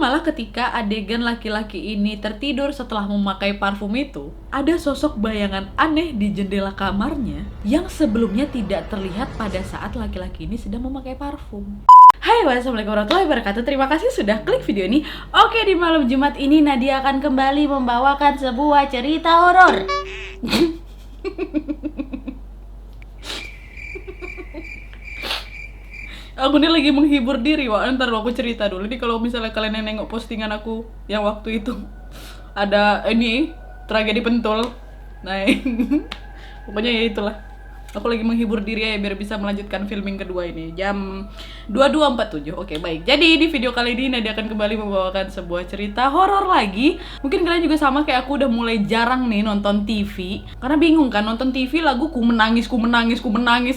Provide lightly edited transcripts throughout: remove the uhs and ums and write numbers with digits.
malah ketika adegan laki-laki ini tertidur setelah memakai parfum itu, ada sosok bayangan aneh di jendela kamarnya yang sebelumnya tidak terlihat pada saat laki-laki ini sedang memakai parfum. Hai, wassalamualaikum warahmatullahi wabarakatuh. Terima kasih sudah klik video ini. Oke, di malam Jumat ini Nadia akan kembali membawakan sebuah cerita horor. Aku ini lagi menghibur diri, wah. Ntar aku cerita dulu. Ini kalau misalnya kalian yang nengok postingan aku yang waktu itu ada ini tragedi pentul. Nah, pokoknya ya itulah. Aku lagi menghibur diri ya biar bisa melanjutkan filming kedua ini jam 22.47. Oke, baik. Jadi di video kali ini Nadia akan kembali membawakan sebuah cerita horor lagi. Mungkin kalian juga sama kayak aku, udah mulai jarang nih nonton TV karena bingung kan nonton TV lagu ku menangis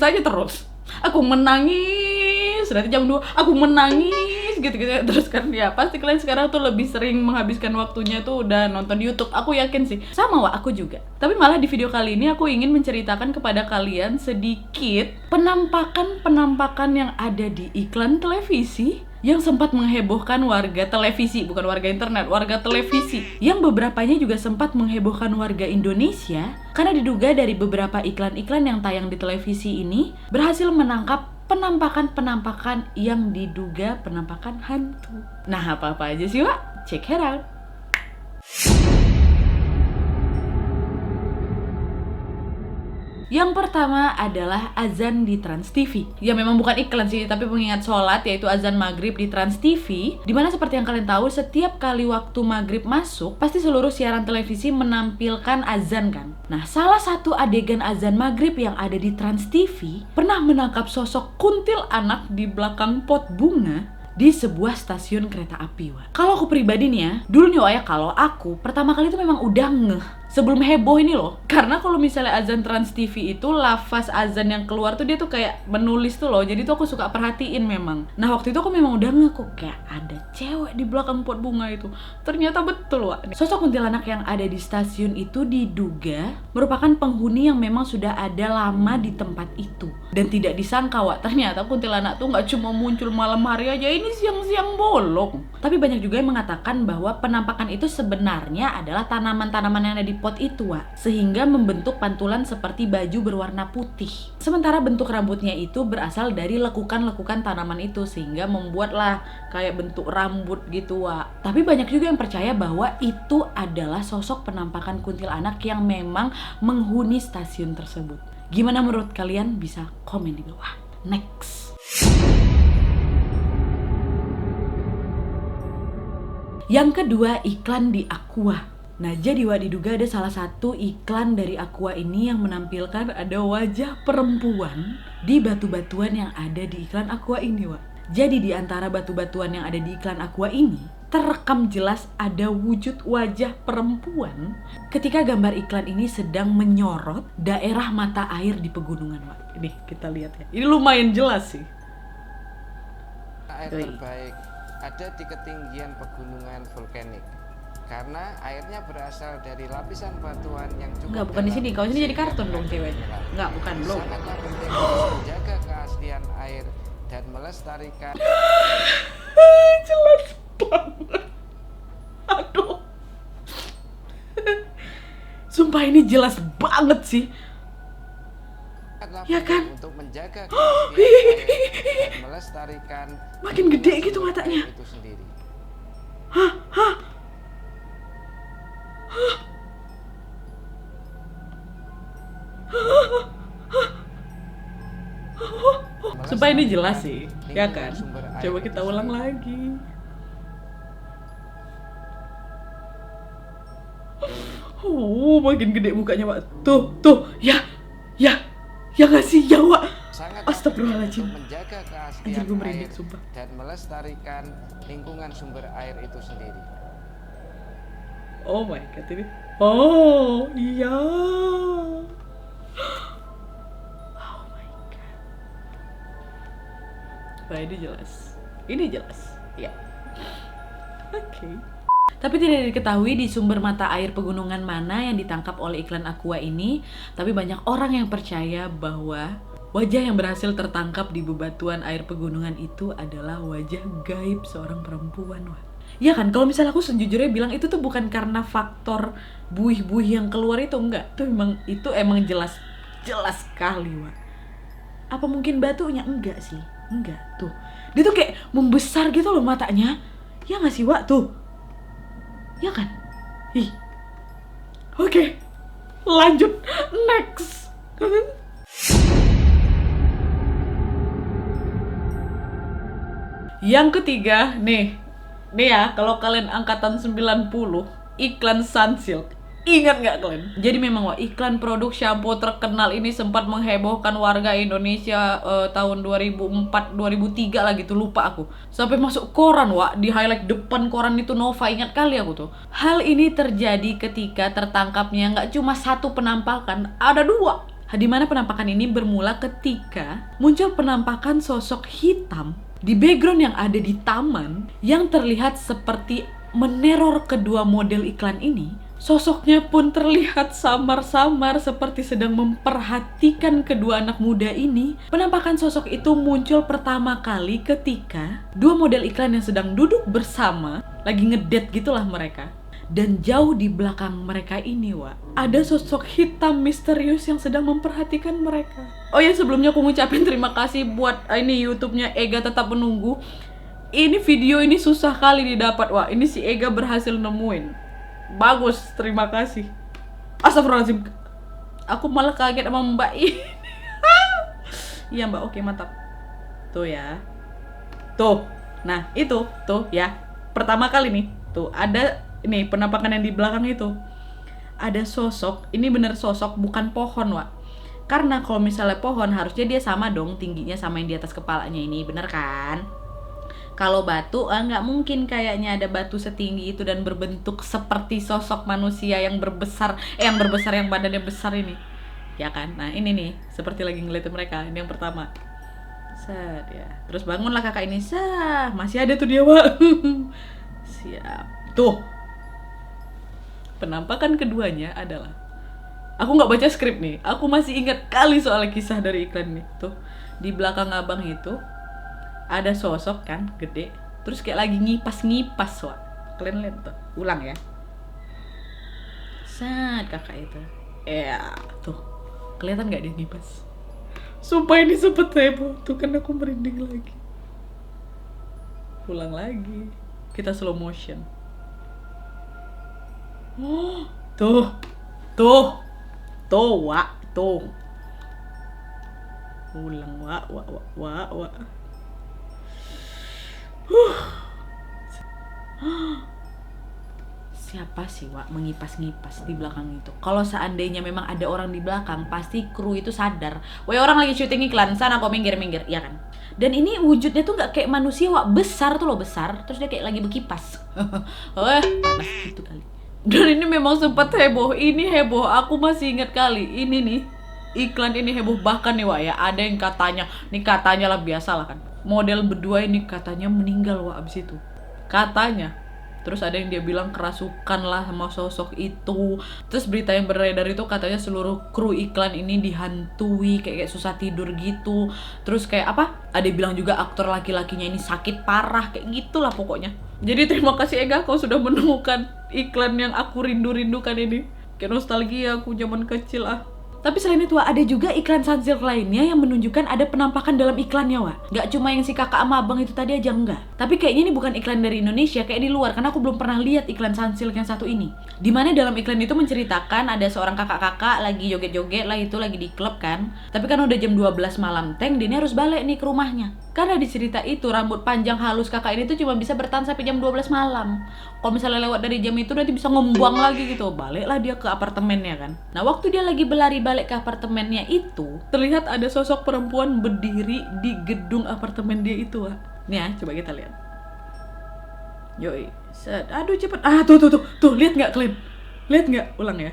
aja terus. Aku menangis, nanti jam 2 aku menangis gitu-gitu terus kan. Ya pasti kalian sekarang tuh lebih sering menghabiskan waktunya tuh udah nonton YouTube. Aku yakin sih, sama wah aku juga. Tapi malah di video kali ini aku ingin menceritakan kepada kalian sedikit penampakan yang ada di iklan televisi yang sempat menghebohkan warga televisi, bukan warga internet, warga televisi, yang beberapanya juga sempat menghebohkan warga Indonesia karena diduga dari beberapa iklan-iklan yang tayang di televisi ini berhasil menangkap penampakan yang diduga penampakan hantu. Nah, apa-apa aja sih, Wak? Check it out. Yang pertama adalah azan di Trans TV. Ya memang bukan iklan sih, tapi pengingat sholat, yaitu azan maghrib di Trans TV. Dimana seperti yang kalian tahu, setiap kali waktu maghrib masuk, pasti seluruh siaran televisi menampilkan azan kan. Nah, salah satu adegan azan maghrib yang ada di Trans TV pernah menangkap sosok kuntilanak di belakang pot bunga di sebuah stasiun kereta api, Wak. Kalau aku pribadi nih ya, dulu nih Wak ya, kalau aku pertama kali itu memang udah ngeh sebelum heboh ini loh. Karena kalau misalnya azan Trans TV itu lafaz azan yang keluar tuh dia tuh kayak menulis tuh loh. Jadi tuh aku suka perhatiin memang. Nah, waktu itu aku memang udah ngeh kok kayak ada cewek di belakang pot bunga itu. Ternyata betul, Wak. Sosok kuntilanak yang ada di stasiun itu diduga merupakan penghuni yang memang sudah ada lama di tempat itu. Dan tidak disangka, Wak, ternyata kuntilanak tuh nggak cuma muncul malam hari aja, ini siang-siang bolong. Tapi banyak juga yang mengatakan bahwa penampakan itu sebenarnya adalah tanaman-tanaman yang ada di pot itu, Wak, sehingga membentuk pantulan seperti baju berwarna putih. Sementara bentuk rambutnya itu berasal dari lekukan-lekukan tanaman itu, sehingga membuatlah kayak bentuk rambut gitu, Wak. Tapi banyak juga yang percaya bahwa itu adalah sosok penampakan kuntilanak yang memang menghuni stasiun tersebut. Gimana menurut kalian? Bisa komen di bawah. Next. Yang kedua, iklan di Aqua. Nah, jadi Wak, diduga ada salah satu iklan dari Aqua ini yang menampilkan ada wajah perempuan di batu-batuan yang ada di iklan Aqua ini, Wak. Jadi di antara batu-batuan yang ada di iklan Aqua ini terekam jelas ada wujud wajah perempuan ketika gambar iklan ini sedang menyorot daerah mata air di pegunungan, Wak. Ini kita lihat ya. Ini lumayan jelas sih. Air terbaik ada di ketinggian pegunungan vulkanik. Karena airnya berasal dari lapisan batuan yang cukup. Enggak, bukan di sini. Kalau sini jadi kartun dong ceweknya. Enggak, bukan, belum. Sangatlah penting menjaga keaslian air dan melestarikan. Jelas banget. Aduh. Sumpah ini jelas banget sih. Ya kan? Untuk menjaga keaslian air dan melestarikan. Makin gede gitu matanya. Itu sendiri. Hah? Sumpah ini jelas sih, ya kan? Coba kita ulang lagi. Makin gede mukanya, Pak. Tuh, ya nggak sih, ya, Wak. Astagfirullahaladzim. Menjaga keaslian air sumpah. Dan melestarikan lingkungan sumber air itu sendiri. Oh my god, ini. Oh iya. Oh my god. Wah, ini jelas. Ya. Oke. Tapi tidak diketahui di sumber mata air pegunungan mana yang ditangkap oleh iklan Aqua ini. Tapi banyak orang yang percaya bahwa wajah yang berhasil tertangkap di bebatuan air pegunungan itu adalah wajah gaib seorang perempuan, Wak. Ya kan, kalau misalnya aku sejujurnya bilang itu tuh bukan karena faktor buih-buih yang keluar itu, enggak. Itu emang jelas sekali, Wak. Apa mungkin batunya? Enggak sih. Enggak, tuh. Dia tuh kayak membesar gitu loh matanya. Ya nggak sih, Wak? Tuh. Ya kan? Ih. Oke. Lanjut. Next. Yang ketiga, nih ya, kalau kalian angkatan 90, iklan Sunsilk. Ingat nggak kalian? Jadi memang Wak, iklan produk shampoo terkenal ini sempat menghebohkan warga Indonesia tahun 2004, 2003 lah gitu, lupa aku. Sampai masuk koran, Wak, di highlight depan koran itu Nova, ingat kali aku tuh. Hal ini terjadi ketika tertangkapnya nggak cuma satu penampakan, ada dua. Di mana penampakan ini bermula ketika muncul penampakan sosok hitam di background yang ada di taman yang terlihat seperti meneror kedua model iklan ini. Sosoknya pun terlihat samar-samar seperti sedang memperhatikan kedua anak muda ini. Penampakan sosok itu muncul pertama kali ketika dua model iklan yang sedang duduk bersama, lagi ngedate gitulah mereka. Dan jauh di belakang mereka ini, Wak, ada sosok hitam misterius yang sedang memperhatikan mereka. Oh ya, sebelumnya aku ngucapin terima kasih buat ini YouTube-nya Ega Tetap Menunggu. Ini video ini susah kali didapat, Wak. Ini si Ega berhasil nemuin. Bagus, terima kasih. Astagfirullahaladzim. Aku malah kaget sama Mbak ini. Iya Mbak, oke mantap. Tuh ya. Tuh. Nah, itu. Tuh ya. Pertama kali nih. Tuh, ada ini penampakan yang di belakang itu. Ada sosok. Ini bener sosok, bukan pohon, Wak. Karena kalau misalnya pohon, harusnya dia sama dong tingginya sama yang di atas kepalanya ini. Bener kan? Kalau batu, nggak mungkin kayaknya ada batu setinggi itu dan berbentuk seperti sosok manusia yang berbesar, yang badannya besar ini. Ya kan? Nah ini nih, seperti lagi ngeliatin mereka. Ini yang pertama. Set ya. Terus bangunlah kakak ini. Masih ada tuh dia, Wak. Siap. Tuh. Penampakan keduanya adalah, aku nggak baca skrip nih. Aku masih ingat kali soal kisah dari iklan nih. Tuh. Di belakang abang itu ada sosok kan gede, terus kayak lagi ngipas, Wak. Kalian lihat tuh, ulang ya. Kakak itu, ya tuh, kelihatan nggak dia ngipas? Sumpah ini sempet heboh tuh, kan aku merinding lagi. Ulang lagi, kita slow motion. Oh, tuh, Wak, tuh. Ulang, Wak. Siapa sih, Wak, mengipas-ngipas di belakang itu? Kalau seandainya memang ada orang di belakang, pasti kru itu sadar, woi orang lagi syuting iklan, sana kok minggir, ya kan? Dan ini wujudnya tuh nggak kayak manusia, Wak, besar tuh loh, besar, terus dia kayak lagi berkipas. Panas gitu kali. Dan ini memang sempat heboh, aku masih ingat kali, ini nih, iklan ini heboh, bahkan nih, Wak, ya, ada yang katanya lah, biasa lah kan, model berdua ini katanya meninggal, Wak, abis itu. Katanya. Terus ada yang dia bilang kerasukan lah sama sosok itu. Terus berita yang beredar itu katanya seluruh kru iklan ini dihantui, kayak susah tidur gitu. Terus kayak apa? Ada yang bilang juga aktor laki-lakinya ini sakit parah, kayak gitulah pokoknya. Jadi terima kasih Ega, kau sudah menemukan iklan yang aku rindu-rindukan ini. Kayak nostalgia aku zaman kecil ah. Tapi selain itu, ada juga iklan Sunsilk lainnya yang menunjukkan ada penampakan dalam iklannya, Wak. Gak cuma yang si kakak sama abang itu tadi aja, enggak. Tapi kayaknya ini bukan iklan dari Indonesia, kayak di luar. Karena aku belum pernah lihat iklan Sunsilk yang satu ini. Dimana dalam iklan itu menceritakan ada seorang kakak-kakak lagi joget-joget lah, itu lagi di klub kan. Tapi kan udah jam 12 malam, dia harus balik nih ke rumahnya. Karena di cerita itu rambut panjang halus kakak ini tuh cuma bisa bertahan sampai jam 12 malam. Kalau misalnya lewat dari jam itu nanti bisa ngembuang lagi gitu. Baliklah dia ke apartemennya kan. Nah waktu dia lagi berlari balik ke apartemennya itu, terlihat ada sosok perempuan berdiri di gedung apartemen dia itu, Wak. Nih ya, coba kita lihat. Yoi, set. Aduh cepet. Tuh, lihat nggak kalian? Lihat nggak? Ulang ya.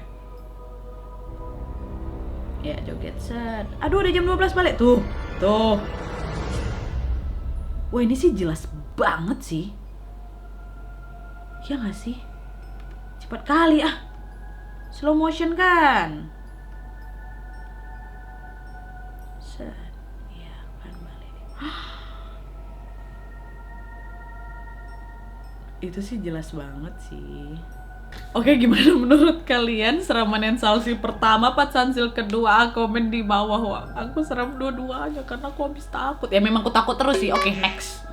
Ya joget set. Aduh udah jam 12 balik. Tuh. Wah ini sih jelas banget sih. Ya gak sih? Cepat kali ah. Slow motion kan? Set. Ya kan balik. Itu sih jelas banget sih. Oke, gimana menurut kalian Seramanen Salsi pertama, Pat Sansil kedua? Komen di bawah. Wah, aku seram dua-duanya karena aku habis takut. Ya memang aku takut terus sih. Oke, next.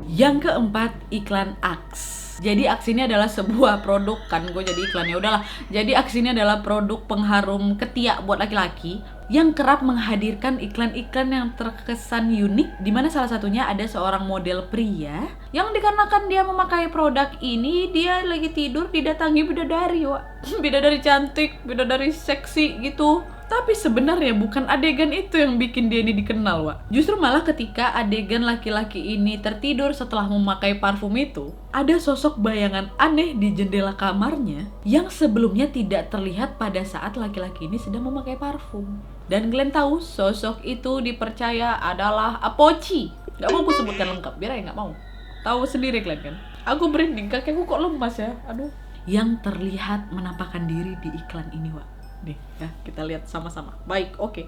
Yang keempat, iklan Axe. Jadi Axe ini adalah sebuah produk, kan gue jadi iklannya udahlah. Jadi Axe ini adalah produk pengharum ketiak buat laki-laki yang kerap menghadirkan iklan-iklan yang terkesan unik, di mana salah satunya ada seorang model pria yang dikarenakan dia memakai produk ini, dia lagi tidur didatangi bidadari, wak. Bidadari cantik, bidadari seksi gitu. Tapi sebenarnya bukan adegan itu yang bikin dia ini dikenal, Wak. Justru malah ketika adegan laki-laki ini tertidur setelah memakai parfum itu, ada sosok bayangan aneh di jendela kamarnya yang sebelumnya tidak terlihat pada saat laki-laki ini sedang memakai parfum. Dan kalian tahu sosok itu dipercaya adalah Apochi. Gak mau aku sebutkan lengkap, biar aja gak mau. Tahu sendiri kalian kan? Aku merinding, kakiku kok lemas ya, aduh. Yang terlihat menampakkan diri di iklan ini, Wak. Nih, ya, kita lihat sama-sama. Baik, oke.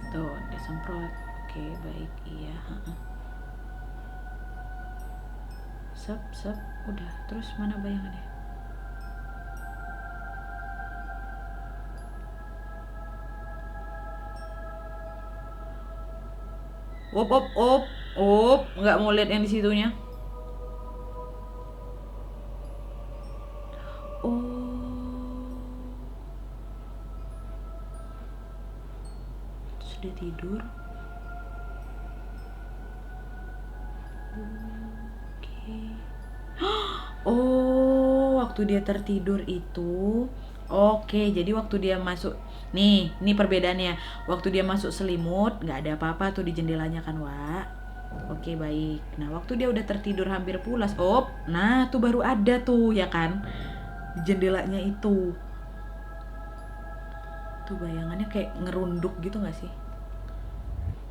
Tuh, dia semprot. Oke, baik, iya. Sep. Udah, terus mana bayangannya? Op. Nggak mau lihat yang di situnya. Dia tidur. Oke. Oh, waktu dia tertidur itu. Oke, jadi waktu dia masuk, nih perbedaannya. Waktu dia masuk selimut, nggak ada apa-apa tuh di jendelanya kan, Wak. Oke, baik. Nah, waktu dia udah tertidur hampir pulas, nah tuh baru ada tuh, ya kan, di jendelanya itu. Tuh bayangannya kayak ngerunduk gitu nggak sih?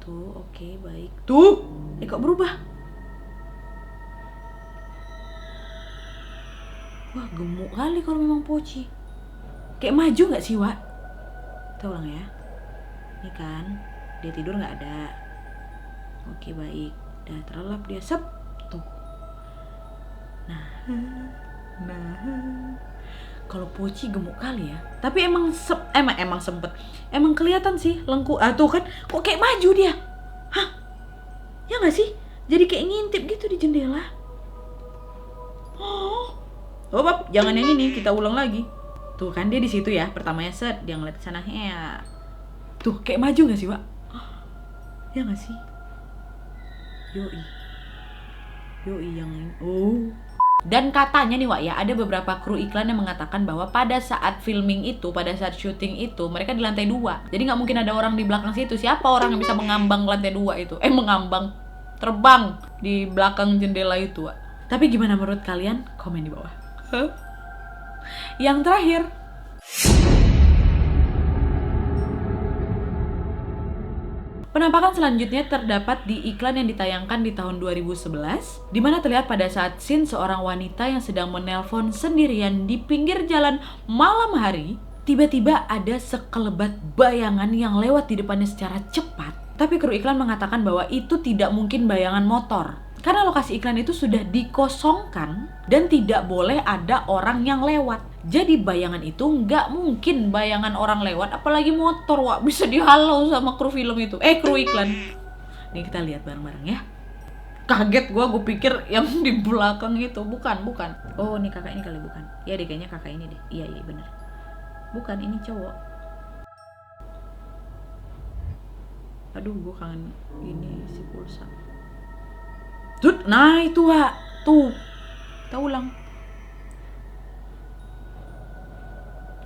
Tuh, oke, baik. Tuh, kok berubah? Wah, gemuk kali kalau memang Poci. Kayak maju nggak sih, Wak? Kita ulang ya. Ini kan, dia tidur nggak ada. Oke, baik. Udah terlelap dia, sep. Tuh. Nah. Kalau Poci gemuk kali ya. Tapi emang sempet. Emang kelihatan sih lengkung. Tuh kan, kok kayak maju dia. Hah? Ya nggak sih? Jadi kayak ngintip gitu di jendela. Jangan yang ini, kita ulang lagi. Tuh kan dia di situ ya. Pertamanya set, dia ngeliat ke sana ya. Tuh kayak maju nggak sih, Wak? Ya nggak sih? Yoi yang ini. Dan katanya nih, Wak, ya, ada beberapa kru iklan yang mengatakan bahwa pada saat filming itu, pada saat syuting itu, mereka di lantai 2. Jadi nggak mungkin ada orang di belakang situ. Siapa orang yang bisa mengambang lantai 2 itu? Terbang di belakang jendela itu, Wak. Tapi gimana menurut kalian? Komen di bawah. Yang terakhir, penampakan selanjutnya terdapat di iklan yang ditayangkan di tahun 2011, di mana terlihat pada saat scene seorang wanita yang sedang menelpon sendirian di pinggir jalan malam hari, tiba-tiba ada sekelebat bayangan yang lewat di depannya secara cepat. Tapi kru iklan mengatakan bahwa itu tidak mungkin bayangan motor, karena lokasi iklan itu sudah dikosongkan dan tidak boleh ada orang yang lewat. Jadi bayangan itu nggak mungkin bayangan orang lewat, apalagi motor, Wak, bisa dihalau sama kru film itu, kru iklan. Nih kita lihat bareng-bareng ya. Kaget gue pikir yang di belakang itu, bukan. Oh, ini kakak ini kali, bukan? Ya deh, kayaknya kakak ini deh. Iya bener. Bukan, ini cowok. Aduh, gue kangen ini si pulsa. Nah itu, Wak. Tuh, kita ulang.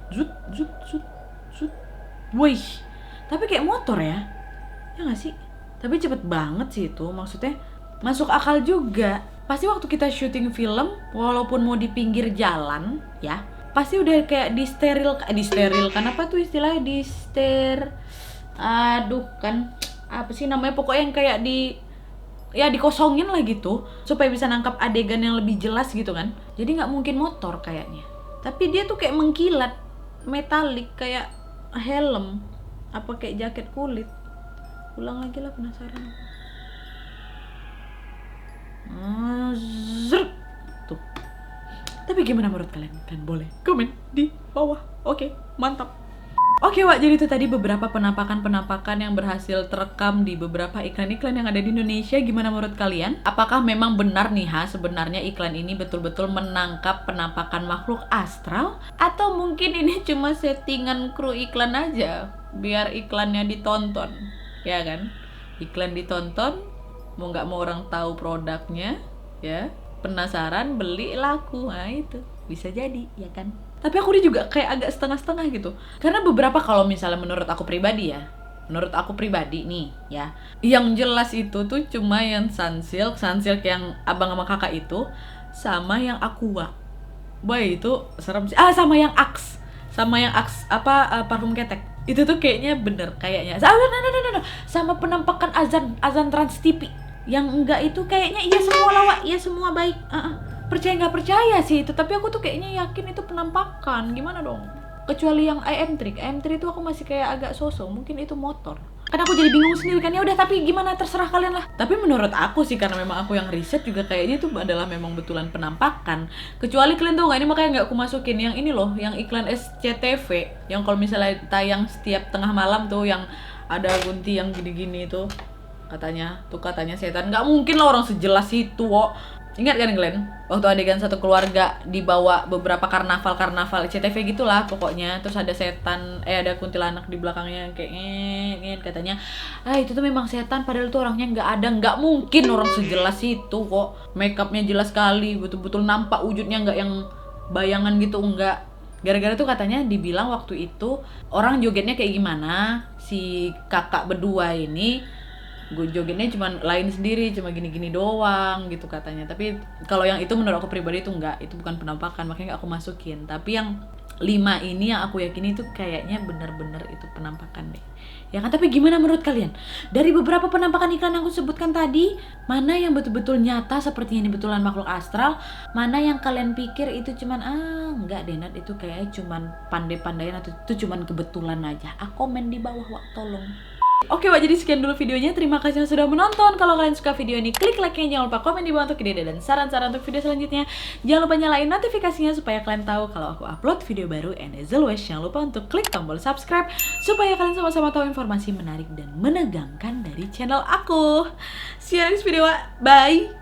Zut. Wih, tapi kayak motor ya nggak sih? Tapi cepet banget sih itu, maksudnya masuk akal juga. Pasti waktu kita syuting film, walaupun mau di pinggir jalan ya, pasti udah kayak di steril kan, apa tuh istilahnya, apa sih namanya, pokoknya yang kayak dikosongin lah gitu, supaya bisa nangkap adegan yang lebih jelas gitu kan. Jadi nggak mungkin motor kayaknya, tapi dia tuh kayak mengkilat metalik, kayak helm, apa kayak jaket kulit. Ulang lagi lah, penasaran aku. Zrrt. Tuh. Tapi gimana menurut kalian? Kalian boleh komen di bawah. Oke, mantap. Oke Wak, jadi itu tadi beberapa penampakan-penampakan yang berhasil terekam di beberapa iklan-iklan yang ada di Indonesia. Gimana menurut kalian? Apakah memang benar nih sebenarnya iklan ini betul-betul menangkap penampakan makhluk astral? Atau mungkin ini cuma settingan kru iklan aja biar iklannya ditonton, ya kan? Iklan ditonton, mau nggak mau orang tahu produknya, ya, penasaran, beli, laku. Nah itu bisa jadi, ya kan? Tapi aku juga kayak agak setengah-setengah gitu. Karena beberapa, kalau misalnya menurut aku pribadi nih ya, yang jelas itu tuh cuma yang Sunsilk yang abang sama kakak itu, sama yang Aqua. Boy itu serem sih. Sama yang Axe parfum ketek. Itu tuh kayaknya bener kayaknya. No. Sama penampakan azan Trans TV. Yang enggak itu kayaknya iya semua lawak, iya semua baik. Percaya nggak percaya sih itu, tapi aku tuh kayaknya yakin itu penampakan. Gimana dong? Kecuali yang IM3 itu aku masih kayak agak sosok, mungkin itu motor. Kan aku jadi bingung sendiri kan. Ya udah, tapi gimana, terserah kalian lah. Tapi menurut aku sih, karena memang aku yang riset juga, kayaknya itu adalah memang betulan penampakan. Kecuali kalian tahu nggak, ini makanya nggak aku masukin yang ini loh, yang iklan SCTV, yang kalau misalnya tayang setiap tengah malam tuh, yang ada Gunti yang gini-gini tuh, katanya setan. Nggak mungkin lah orang sejelas itu kok. Ingat kan Glenn? Waktu adegan satu keluarga dibawa beberapa karnaval CTV gitulah pokoknya. Terus ada setan, ada kuntilanak di belakangnya kayak ngeng katanya. Itu tuh memang setan, padahal tuh orangnya nggak ada. Nggak mungkin orang sejelas itu kok. Makeupnya jelas sekali, betul-betul nampak wujudnya, nggak yang bayangan gitu, enggak. Gara-gara tuh katanya dibilang waktu itu orang jogetnya kayak gimana, si kakak berdua ini gue jogetnya cuma lain sendiri, cuma gini-gini doang gitu katanya. Tapi kalau yang itu menurut aku pribadi itu enggak, itu bukan penampakan, makanya gak aku masukin. Tapi yang 5 ini yang aku yakini itu kayaknya bener-bener itu penampakan deh, ya kan? Tapi gimana menurut kalian? Dari beberapa penampakan iklan yang aku sebutkan tadi, mana yang betul-betul nyata seperti ini betulan makhluk astral? Mana yang kalian pikir itu cuman enggak deh Nat, itu kayaknya cuman pandai-pandaian atau itu cuman kebetulan aja? Komen di bawah Wak, tolong. Oke Wak, jadi sekian dulu videonya. Terima kasih yang sudah menonton. Kalau kalian suka video ini, klik like-nya. Jangan lupa komen di bawah untuk ide dan saran-saran untuk video selanjutnya. Jangan lupa nyalain notifikasinya supaya kalian tahu kalau aku upload video baru. And as always, jangan lupa untuk klik tombol subscribe supaya kalian sama-sama tahu informasi menarik dan menegangkan dari channel aku. See you next video Wak. Bye.